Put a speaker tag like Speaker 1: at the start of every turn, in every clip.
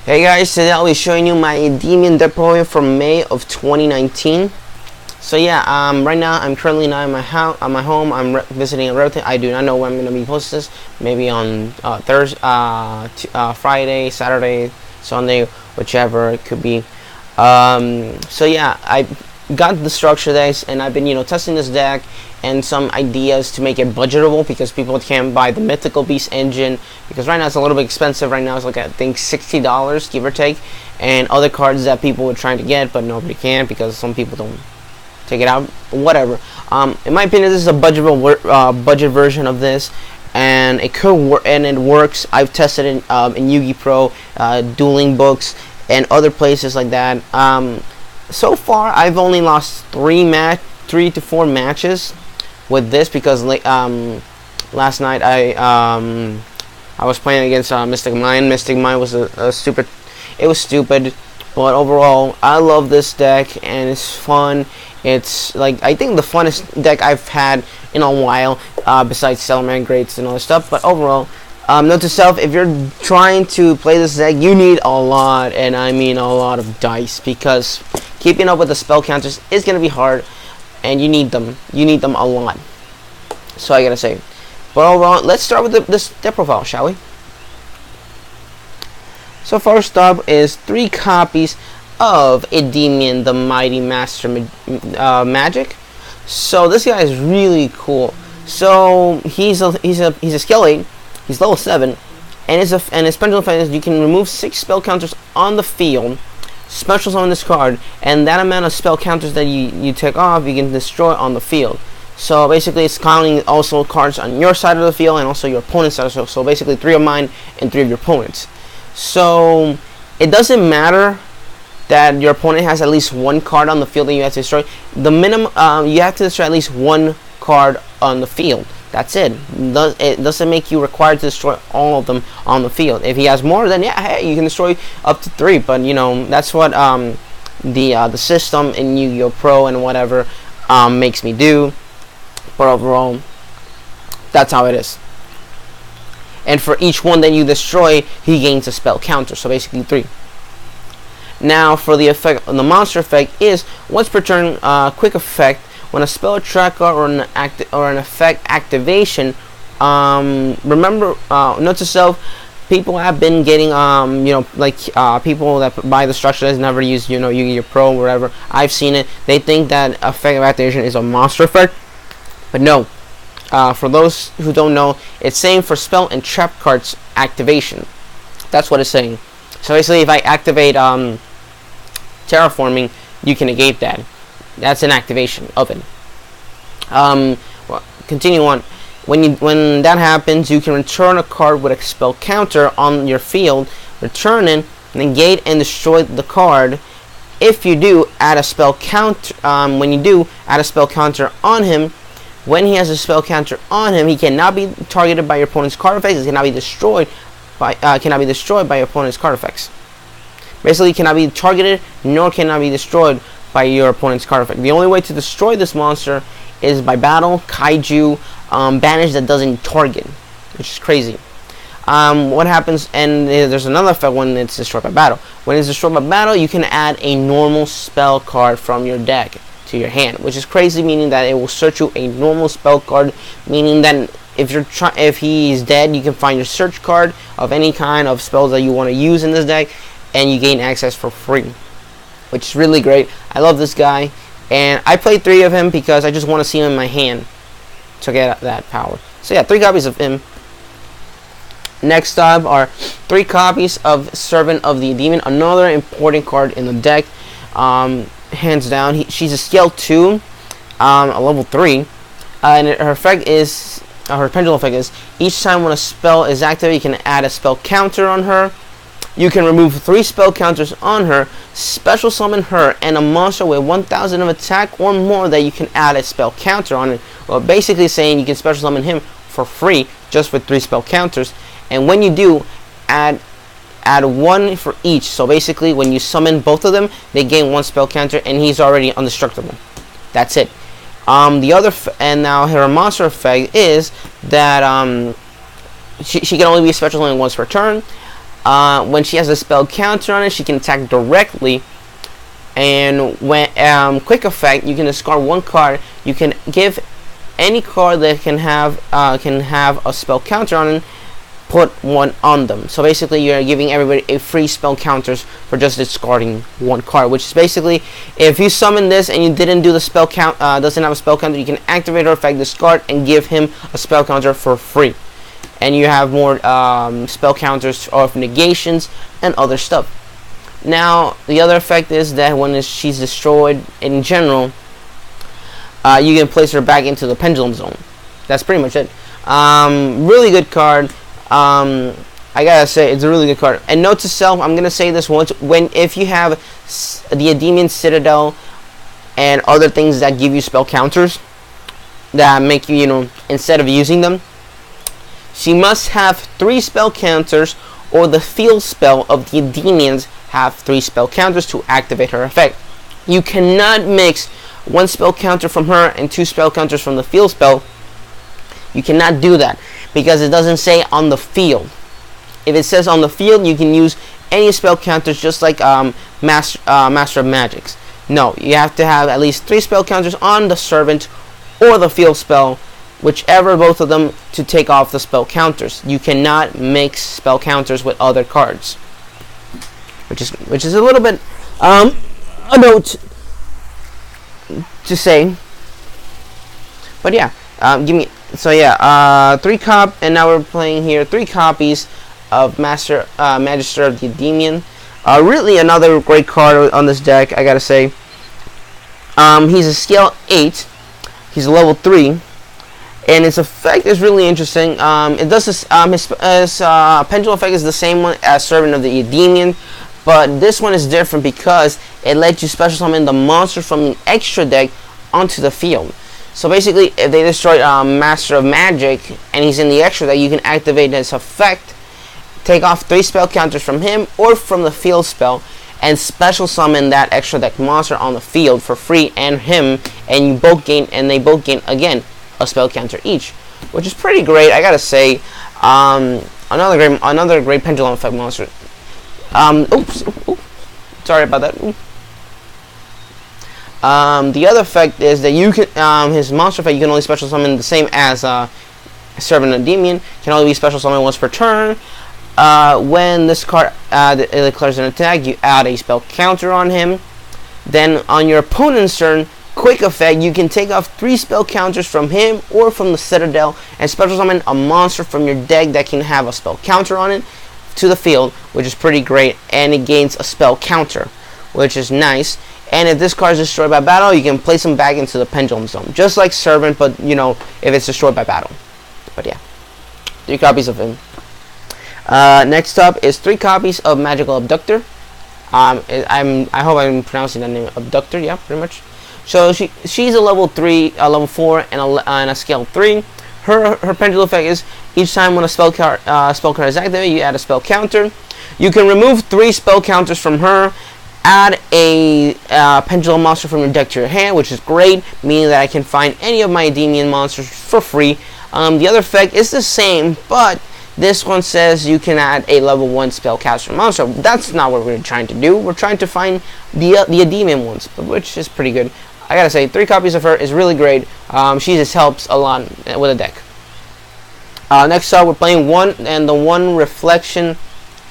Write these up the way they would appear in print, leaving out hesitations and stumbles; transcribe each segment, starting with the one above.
Speaker 1: Hey guys, today I'll be showing you my Endymion deploy from May of 2019. So yeah, right now I'm currently not in my house, at my home. I'm visiting a relative. I do not know when I'm gonna be posting this. Maybe on Thursday, Friday, Saturday, Sunday, whichever it could be. So yeah, I got the structure decks, and I've been testing this deck and some ideas to make it budgetable because people can't buy the Mythical Beast engine because right now it's a little bit expensive. Right now it's like I think $60 give or take, and other cards that people were trying to get but nobody can because some people don't take it out. Whatever. In my opinion, this is a budgetable budget version of this, and it could work, and it works. I've tested it in Yu-Gi Pro, dueling books, and other places like that. So far, I've only lost 3 to 4 matches with this because last night I was playing against Mystic Mind. Mystic Mind was stupid. It was stupid, but overall, I love this deck and it's fun. It's like I think the funnest deck I've had in a while, besides Salaman Greats and all this stuff. But overall, note to self: if you're trying to play this deck, you need a lot, and I mean a lot of dice, because keeping up with the spell counters is gonna be hard, and you need them. You need them a lot. So I gotta say. But overall, let's start with this deck profile, shall we? So first up is 3 copies of Endymion, the Mighty Master Magic. So this guy is really cool. So he's a skill 8. He's level 7, and his pendulum effect is you can remove 6 spell counters on the field, special summon this card, and that amount of spell counters that you take off, you can destroy on the field. So basically, it's counting also cards on your side of the field and also your opponent's side. So basically, 3 of mine and 3 of your opponent's. So it doesn't matter that your opponent has at least 1 card on the field that you have to destroy. The minimum you have to destroy at least 1 card on the field. That's it. It doesn't make you required to destroy all of them on the field. If he has more, then yeah, hey, you can destroy up to 3. But that's what the system in Yu-Gi-Oh! Pro and whatever makes me do. But overall, that's how it is. And for each one that you destroy, he gains a spell counter. So basically 3. Now for the effect, the monster effect is once per turn, quick effect. When a spell, tracker, or an effect activation, remember, note to self, people have been getting people that buy the structure that's never used Yu-Gi-Oh! Pro or whatever. I've seen it. They think that effect of activation is a monster effect, but no. For those who don't know, it's saying for spell and trap cards activation. That's what it's saying. So basically, if I activate terraforming, you can negate that. That's an activation of it. Well, continue on. When that happens, you can return a card with a spell counter on your field. Return it, negate, and destroy the card. If you do, add a spell counter. When you do, add a spell counter on him. When he has a spell counter on him, he cannot be targeted by your opponent's card effects. It cannot be destroyed by your opponent's card effects. Basically, cannot be targeted, nor cannot be destroyed by your opponent's card effect. The only way to destroy this monster is by battle, kaiju, banish that doesn't target, which is crazy. What happens, and there's another effect when it's destroyed by battle. When it's destroyed by battle, you can add a normal spell card from your deck to your hand, which is crazy, meaning that it will search you a normal spell card, meaning that if he's dead, you can find your search card of any kind of spells that you want to use in this deck, and you gain access for free, which is really great. I love this guy, and I played 3 of him because I just want to see him in my hand to get that power. So yeah, 3 copies of him. Next up are 3 copies of Servant of the Endymion, another important card in the deck. Hands down, she's a scale 2, a level 3, and her effect is her pendulum effect is each time when a spell is activated, you can add a spell counter on her. You can remove 3 spell counters on her, special summon her, and a monster with 1,000 of attack or more that you can add a spell counter on it. Well, basically saying you can special summon him for free just with 3 spell counters. And when you do, add 1 for each. So basically, when you summon both of them, they gain 1 spell counter, and he's already indestructible. That's it. And now her monster effect is that she can only be special summon once per turn. when she has a spell counter on it, she can attack directly. And when quick effect, you can discard one card. You can give any card that can have a spell counter on it, put one on them. So basically, you're giving everybody a free spell counters for just discarding one card, which is basically, if you summon this and you didn't do the spell count, doesn't have a spell counter, you can activate her effect, discard, and give him a spell counter for free. And you have more spell counters of negations and other stuff. Now, the other effect is that when she's destroyed in general, you can place her back into the pendulum zone. That's pretty much it. Really good card. I gotta say, it's a really good card. And note to self, I'm gonna say this once: if you have the Endymion, Citadel, and other things that give you spell counters that make you, instead of using them, she must have 3 spell counters, or the field spell of the Endymions have 3 spell counters to activate her effect. You cannot mix 1 spell counter from her and 2 spell counters from the field spell. You cannot do that because it doesn't say on the field. If it says on the field, you can use any spell counters, just like Master of Magics. No, you have to have at least 3 spell counters on the servant or the field spell, whichever, both of them, to take off the spell counters. You cannot mix spell counters with other cards, which is a little bit a note to say. But yeah, and now we're playing here 3 copies of Magister of the Endymion. Really another great card on this deck, I gotta say. He's a scale 8. He's a level 3. And its effect is really interesting. It does this, his pendulum effect is the same one as Servant of the Endymion, but this one is different because it lets you special summon the monster from the extra deck onto the field. So basically, if they destroy Master of Magic and he's in the extra deck, you can activate his effect, take off 3 spell counters from him or from the field spell, and special summon that extra deck monster on the field for free, and him, and they both gain again a spell counter each, which is pretty great, I gotta say. Another great pendulum effect monster. Oops, sorry about that. The other effect is that you can his monster effect, you can only special summon the same as Servant of Endymion. Can only be special summoned once per turn. When this card declares an attack, you add a spell counter on him. Then on your opponent's turn, quick effect, you can take off 3 spell counters from him or from the Citadel and special summon a monster from your deck that can have a spell counter on it to the field, which is pretty great, and it gains a spell counter, which is nice. And if this card is destroyed by battle, you can place him back into the pendulum zone, just like Servant, but if it's destroyed by battle. But yeah, 3 copies of him. Next up is 3 copies of Magical Abductor. I hope I'm pronouncing that name, Abductor. Yeah, pretty much. So she's a level 3, a level 4, and a scale 3. Her pendulum effect is each time when a spell card is activated, you add a spell counter. You can remove 3 spell counters from her, add a pendulum monster from your deck to your hand, which is great, meaning that I can find any of my Endymion monsters for free. The other effect is the same, but this one says you can add a level 1 spellcaster monster. That's not what we're trying to do. We're trying to find the Endymion ones, which is pretty good. I gotta say, 3 copies of her is really great. She just helps a lot with a deck. Next up, we're playing the one reflection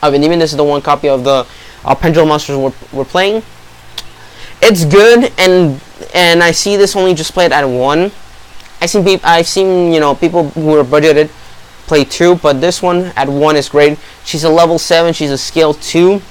Speaker 1: of Endymion. This is the 1 copy of the pendulum monsters we're playing. It's good, and I see this only just played at 1. I've seen people who are budgeted play 2, but this one at 1 is great. She's a level 7. She's a scale 2.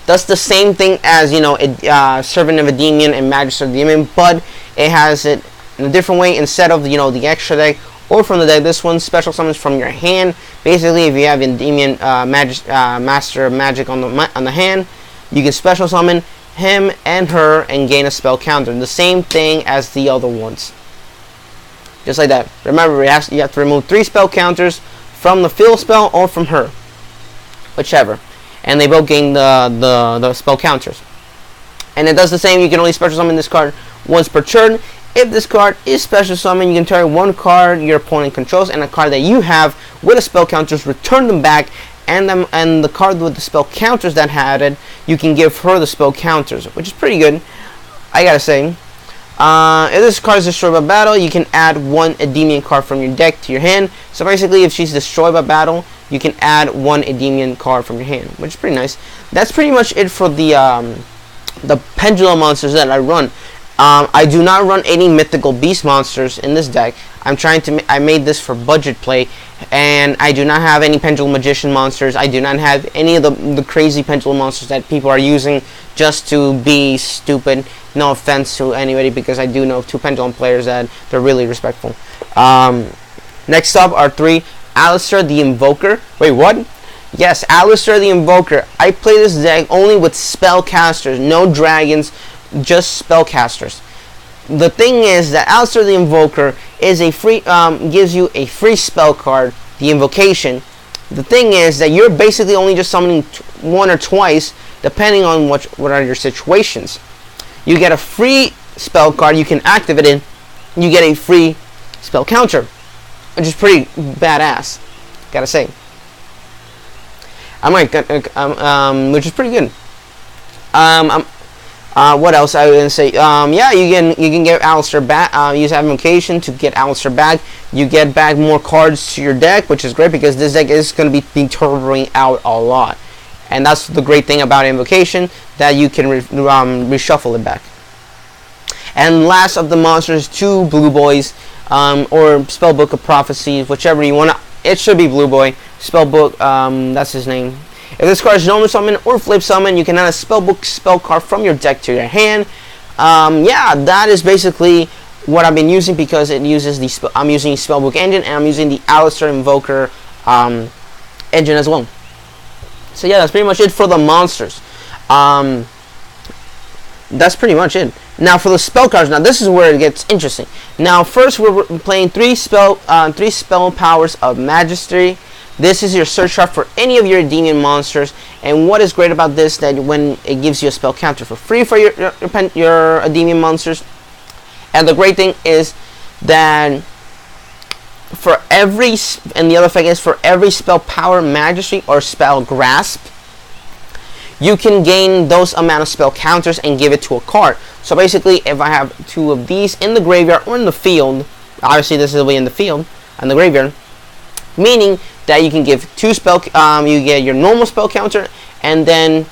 Speaker 1: Does the same thing as Servant of Endymion and Magister of Endymion, but it has it in a different way. Instead of the extra deck or from the deck, this one special summons from your hand. Basically, if you have Endymion Master of Magic on the hand, you can special summon him and her and gain a spell counter. The same thing as the other ones. Just like that. Remember, you have to remove 3 spell counters from the field spell or from her, whichever, and they both gain the spell counters. And it does the same. You can only special summon this card once per turn. If this card is special summoned, you can target 1 card your opponent controls and a card that you have with a spell counters, return them back, and the card with the spell counters that had it, you can give her the spell counters, which is pretty good, I gotta say. If this card is destroyed by battle, you can add one Endymion card from your deck to your hand. So basically, if she's destroyed by battle, you can add one Endymion card from your hand, which is pretty nice. That's pretty much it for the pendulum monsters that I run. I do not run any mythical beast monsters in this deck. I made this for budget play, and I do not have any pendulum magician monsters. I do not have any of the crazy pendulum monsters that people are using just to be stupid. No offense to anybody, because I do know 2 pendulum players that they're really respectful. Next up are 3 Alistar the Invoker. Wait, what? Yes, Alistar the Invoker. I play this deck only with spellcasters, no dragons, just spellcasters. The thing is that Alistar the Invoker is a free, gives you a free spell card, the Invocation. The thing is that you're basically only just summoning 1 or twice, depending on what are your situations. You get a free spell card, you can activate it, you get a free spell counter, which is pretty badass, gotta say. Which is pretty good. What else I was gonna say? Yeah, you can get Alistar back. Use Invocation to get Alistar back. You get back more cards to your deck, which is great because this deck is gonna be turboing out a lot, and that's the great thing about Invocation, that you can reshuffle it back. And last of the monsters, 2 Blue Boys, or Spellbook of Prophecies, whichever you wanna. It should be Blue Boy. Spellbook, that's his name. If this card is normal summon or flip summon, you can add a Spellbook spell card from your deck to your hand. Yeah, that is basically what I've been using, because it uses I'm using Spellwork Engine, and I'm using the Alistar Invoker engine as well. So yeah, that's pretty much it for the monsters. That's pretty much it. Now for the spell cards, now this is where it gets interesting. Now first we're playing 3 spell powers of Majesty. This is your search chart for any of your Endymion monsters, and what is great about this, that when it gives you a spell counter for free for your Endymion monsters. And the great thing is that for every, and the other thing is, for every spell power Majesty or spell grasp, you can gain those amount of spell counters and give it to a card. So basically, if I have 2 of these in the graveyard or in the field, obviously this will be in the field and the graveyard, meaning that you can give 2 spell, you get your normal spell counter, and then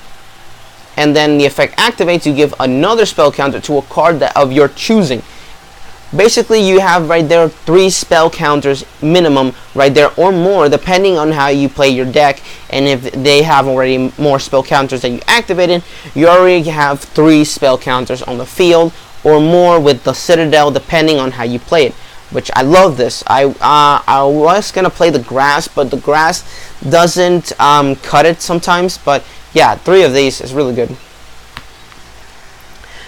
Speaker 1: the effect activates, you give another spell counter to a card of your choosing. Basically, you have right there 3 spell counters minimum right there, or more, depending on how you play your deck. And if they have already more spell counters that you activated, you already have 3 spell counters on the field, or more with the Citadel, depending on how you play it. Which I love this. I was gonna play the grass, but the grass doesn't cut it sometimes. But yeah, 3 of these is really good.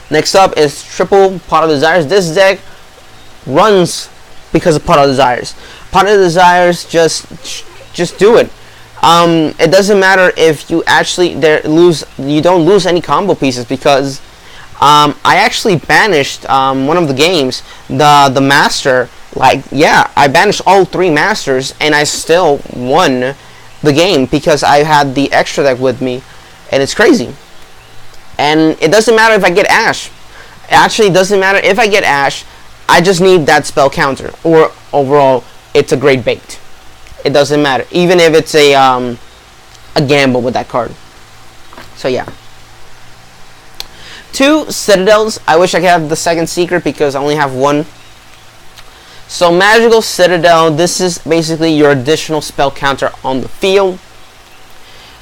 Speaker 1: Next up is triple Pot of Desires. This deck runs because of Pot of Desires. Pot of Desires, just do it. It doesn't matter if you actually you don't lose any combo pieces, because I actually banished one of the games, the Master. Like, yeah, I banished all 3 Masters, and I still won the game because I had the extra deck with me, and it's crazy. And it doesn't matter if I get Ash. Actually, it doesn't matter if I get Ash. I just need that spell counter, or overall, it's a great bait. It doesn't matter, even if it's a gamble with that card. So yeah. 2 Citadels. I wish I could have the second secret because I only have 1. So Magical Citadel, this is basically your additional spell counter on the field.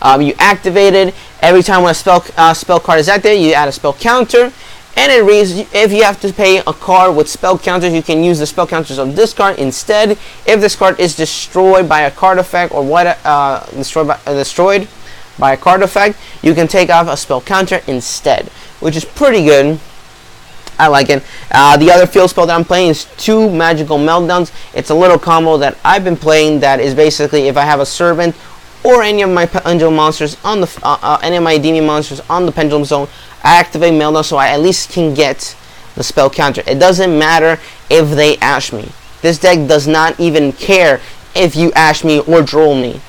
Speaker 1: You activate it every time when a spell card is activated. You add a spell counter, and it reads, if you have to pay a card with spell counters, you can use the spell counters of this card instead. If this card is destroyed by a card effect, or destroyed by a card effect, you can take off a spell counter instead, which is pretty good. I like it. The other field spell that I'm playing is 2 Magical Meltdowns. It's a little combo that I've been playing that is basically, if I have a Servant or any of my pendulum monsters on the any of my Endymion monsters on the pendulum zone, I activate Meltdown so I at least can get the spell counter. It doesn't matter if they ash me. This deck does not even care if you ash me or droll me.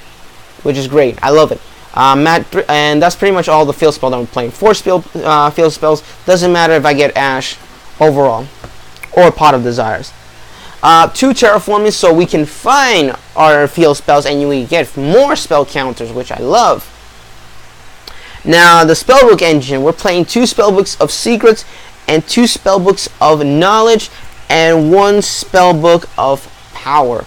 Speaker 1: which is great. I love it. And that's pretty much all the field spell that I'm playing. 4 field spells. Doesn't matter if I get Ash overall or Pot of Desires. 2 terraforming, so we can find our field spells and we get more spell counters, which I love. Now the Spellwork Engine, we're playing 2 spellbooks of secrets and 2 spellbooks of knowledge and 1 spellbook of power.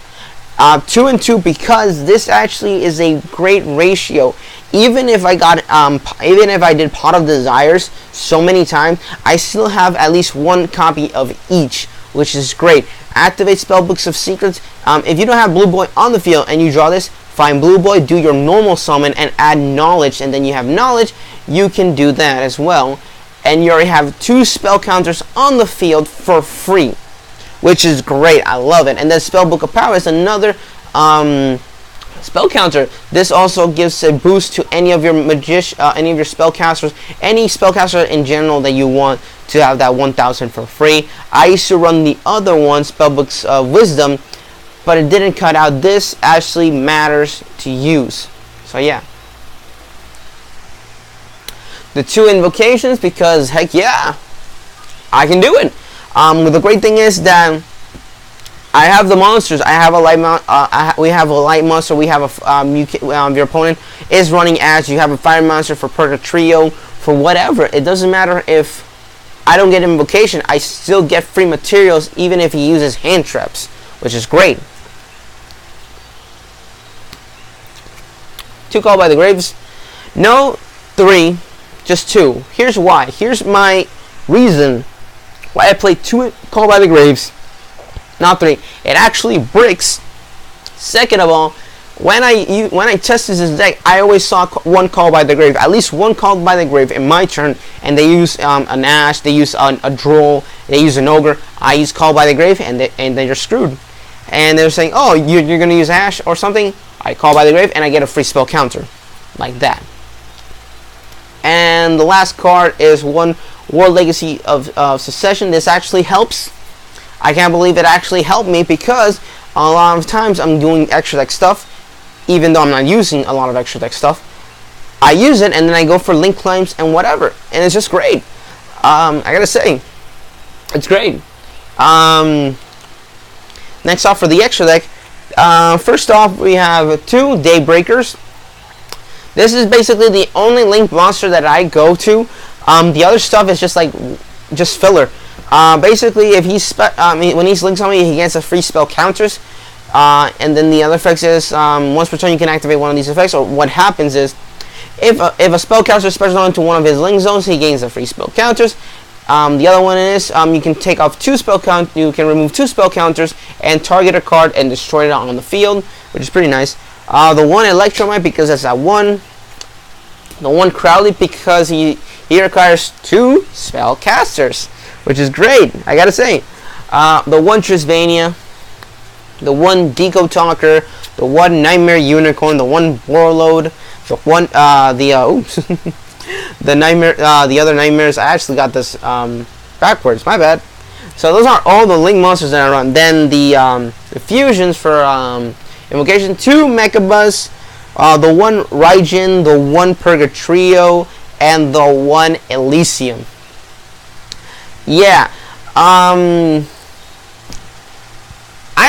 Speaker 1: 2 and 2, because this actually is a great ratio. Even if I did Pot of Desires so many times, I still have at least 1 copy of each, which is great. Activate Spellbooks of Secrets. If you don't have Blue Boy on the field and you draw this, find Blue Boy, do your normal summon, and add Knowledge, and then you have Knowledge. You can do that as well, and you already have 2 spell counters on the field for free, which is great. I love it. And then Spellbook of Power is another spell counter. This also gives a boost to any of your any of your spellcasters, any spellcaster in general that you want to have that 1000 for free. I used to run the other one, Spellbooks of Wisdom, but it didn't cut out. This actually matters to use. So yeah. The 2 invocations, because heck yeah, I can do it. The great thing is that I have the monsters. I have a light we have a light monster. We have a your opponent is running Ash. You have a fire monster for Purgatrio, for whatever. It doesn't matter if I don't get invocation. I still get free materials even if he uses hand traps, which is great. 2 Call by the Graves. No 3, just 2. Here's why. Here's my reason why I play 2 Call by the Graves, not 3. It actually bricks. Second of all, when I tested this deck, I always saw 1 Call by the Grave, at least 1 Call by the Grave in my turn, and they use an Ash, they use a Droll, they use an Ogre. I use Call by the Grave, and they're screwed. And they're saying, oh, you're gonna use Ash or something. I Call by the Grave, and I get a free spell counter, like that. And the last card is 1 World Legacy of Succession. This actually helps. I can't believe it actually helped me, because a lot of times I'm doing extra deck stuff, even though I'm not using a lot of extra deck stuff. I use it and then I go for link claims and whatever, and it's just great. I gotta say, it's great. Next off for the extra deck, first off we have 2 Daybreakers. This is basically the only link monster that I go to. The other stuff is just filler. Basically, if he's when he's linked on me, he gets a free spell counters. And then the other effects is once per turn you can activate one of these effects. Or what happens is, if a spell counter is special into one of his link zones, he gains the free spell counters. The other one is you can take off 2 spell count. You can remove 2 spell counters and target a card and destroy it on the field, which is pretty nice. The 1 Electromite, because that's that 1. The 1 Crowley, because he requires 2 spell casters, which is great, I gotta say. The 1 Trisvania, the 1 Deco Talker, the 1 Nightmare Unicorn, the 1 Warlord, the 1 the Nightmare, the other Nightmares. I actually got this backwards, my bad. So those are all the link monsters that I run. Then the fusions for Invocation: 2 Mechabus, the 1 Raijin, the 1 Purgatrio, and the 1 Elysium. Yeah, I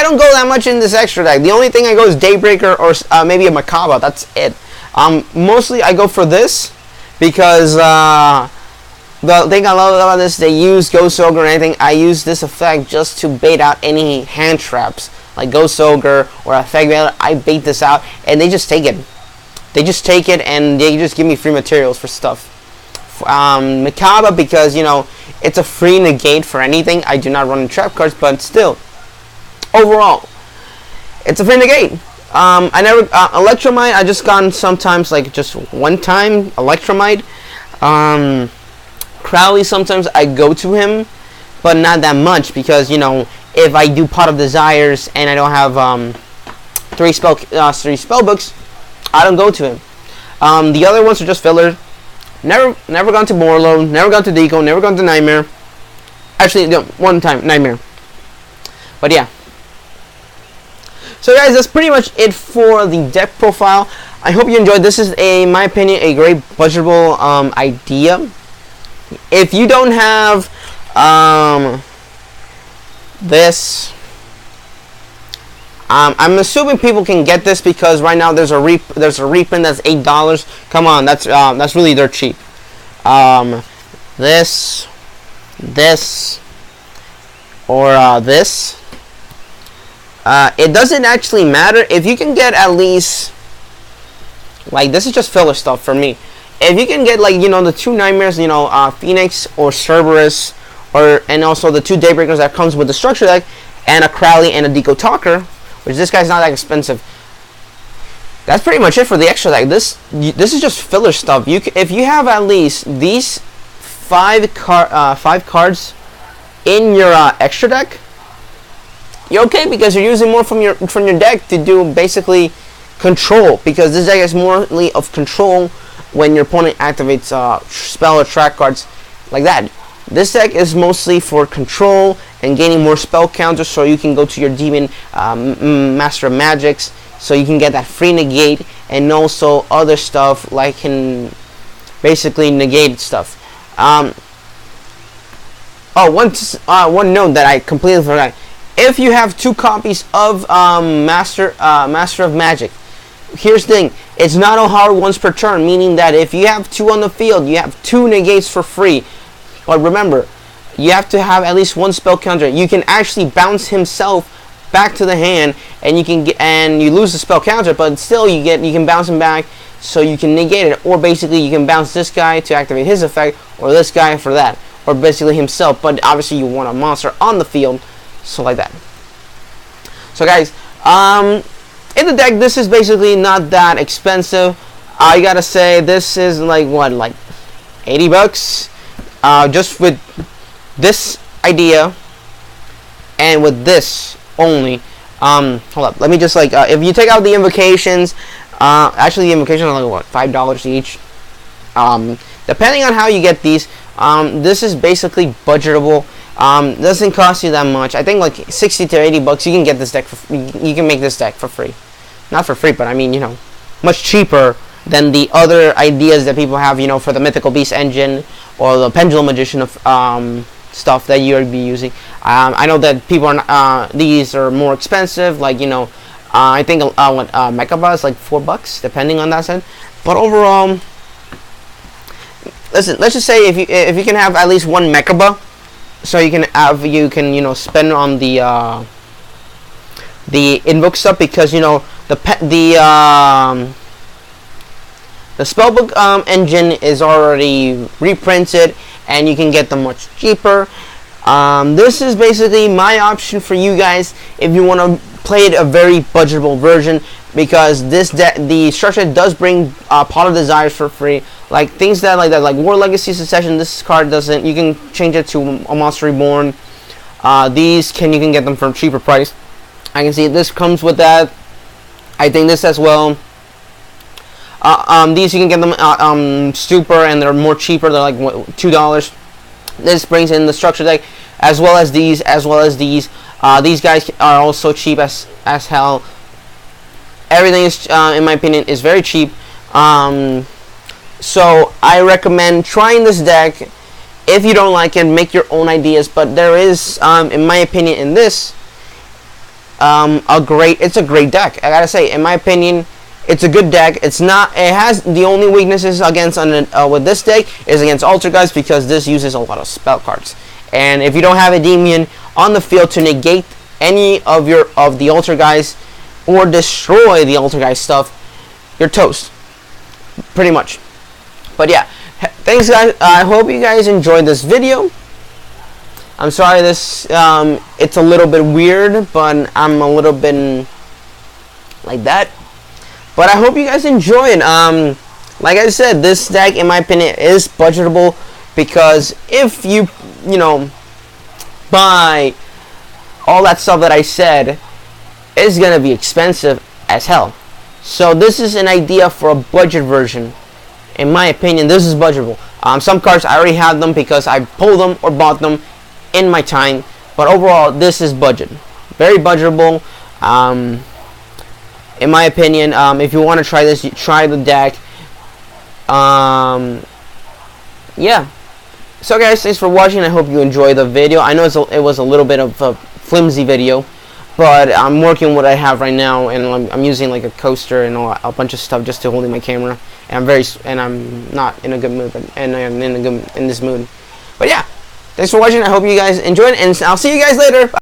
Speaker 1: don't go that much in this extra deck. The only thing I go is Daybreaker or maybe a Macabre. That's it. Mostly I go for this because the thing I love about this, they use Ghost Ogre or anything. I use this effect just to bait out any hand traps like Ghost Ogre or Effect Veiler. I bait this out and they just take it. They just take it and they just give me free materials for stuff. Macabre, because you know it's a free negate for anything. I do not run trap cards, but still, overall, it's a free negate. I never Electromite. I just gone sometimes, like just one time Electromite. Crowley, sometimes I go to him, but not that much, because you know if I do Pot of Desires and I don't have 3 spell books, I don't go to him. The other ones are just filler. Never gone to Morlo, never gone to Deco, never gone to Nightmare. Actually, no, one time, Nightmare. But yeah. So guys, that's pretty much it for the deck profile. I hope you enjoyed. This is, in my opinion, a great budgetable idea. If you don't have this, I'm assuming people can get this because right now there's a reprint that's $8. Come on, that's really dirt cheap. This, or this. It doesn't actually matter if you can get at least, like, this is just filler stuff for me. If you can get, like, you know, the 2 Nightmares, you know, Phoenix or Cerberus, and also the 2 Daybreakers that comes with the structure deck, and a Crowley and a Deco Talker, which this guy's not that expensive. That's pretty much it for the extra deck. This is just filler stuff. If you have at least these 5 cards in your extra deck, you're okay, because you're using more from your deck to do basically control, because this deck is morely of control when your opponent activates spell or track cards like that. This deck is mostly for control and gaining more spell counters, so you can go to your demon Master of Magics, so you can get that free negate, and also other stuff like can basically negate stuff. One note that I completely forgot. If you have 2 copies of Master of Magic, here's the thing, it's not a hard once per turn, meaning that if you have 2 on the field, you have 2 negates for free. But remember, you have to have at least 1 spell counter. You can actually bounce himself back to the hand, and you lose the spell counter, but still you can bounce him back, so you can negate it. Or basically you can bounce this guy to activate his effect, or this guy for that, or basically himself. But obviously you want a monster on the field, so like that. So guys, in the deck, this is basically not that expensive. I gotta say, this is like what, like $80, just with this idea and with this only. Hold up, let me just, like, if you take out the invocations, actually the invocations are like what, $5 each. Depending on how you get these, this is basically budgetable. Doesn't cost you that much. I think like $60 to $80 you can get this deck you can make this deck for free. Not for free, but I mean, you know, much cheaper than the other ideas that people have, you know, for the Mythical Beast engine or the Pendulum Magician of stuff that you'll be using. I know that people are these are more expensive, like, you know, I think Mechaba is like $4 depending on that side. But overall, listen, let's just say if you can have at least 1 Mechaba, so you can you know, spend on the invoke stuff, because, you know, the Spellbook engine is already reprinted and you can get them much cheaper. This is basically my option for you guys if you want to play it a very budgetable version, because the structure does bring Pot of Desires for free, like things that like War Legacy Succession. This card doesn't. You can change it to a Monster Reborn. You can get them for a cheaper price. I can see this comes with that. I think this as well. These you can get them super, and they're more cheaper. They're like $2. This brings in the structure deck as well as these. These guys are also cheap as hell. Everything is, in my opinion, is very cheap. So I recommend trying this deck. If you don't like it, make your own ideas. But there is, in my opinion, in this, it's a great deck. I gotta say, in my opinion, it's a good deck. It has the only weaknesses against with this deck is against Altar Guys, because this uses a lot of spell cards. And if you don't have Endymion on the field to negate any of the Altar Guys or destroy the Altar Guys stuff, you're toast, pretty much. But yeah, thanks guys. I hope you guys enjoyed this video. I'm sorry this it's a little bit weird, but I'm a little bit like that. But I hope you guys enjoy it. Like I said, this deck, in my opinion, is budgetable, because if you buy all that stuff that I said, it's gonna be expensive as hell. So this is an idea for a budget version. In my opinion, this is budgetable. Some cards I already have them because I pulled them or bought them in my time, but overall this is budget, very budgetable. in my opinion. If you want to try this, try the deck. Yeah. So guys, thanks for watching. I hope you enjoyed the video. I know it was a little bit of a flimsy video, but I'm working what I have right now, and I'm using like a coaster and a bunch of stuff just to hold in my camera. And I'm not in a good mood, and I'm in this mood. But yeah, thanks for watching. I hope you guys enjoyed, and I'll see you guys later. Bye.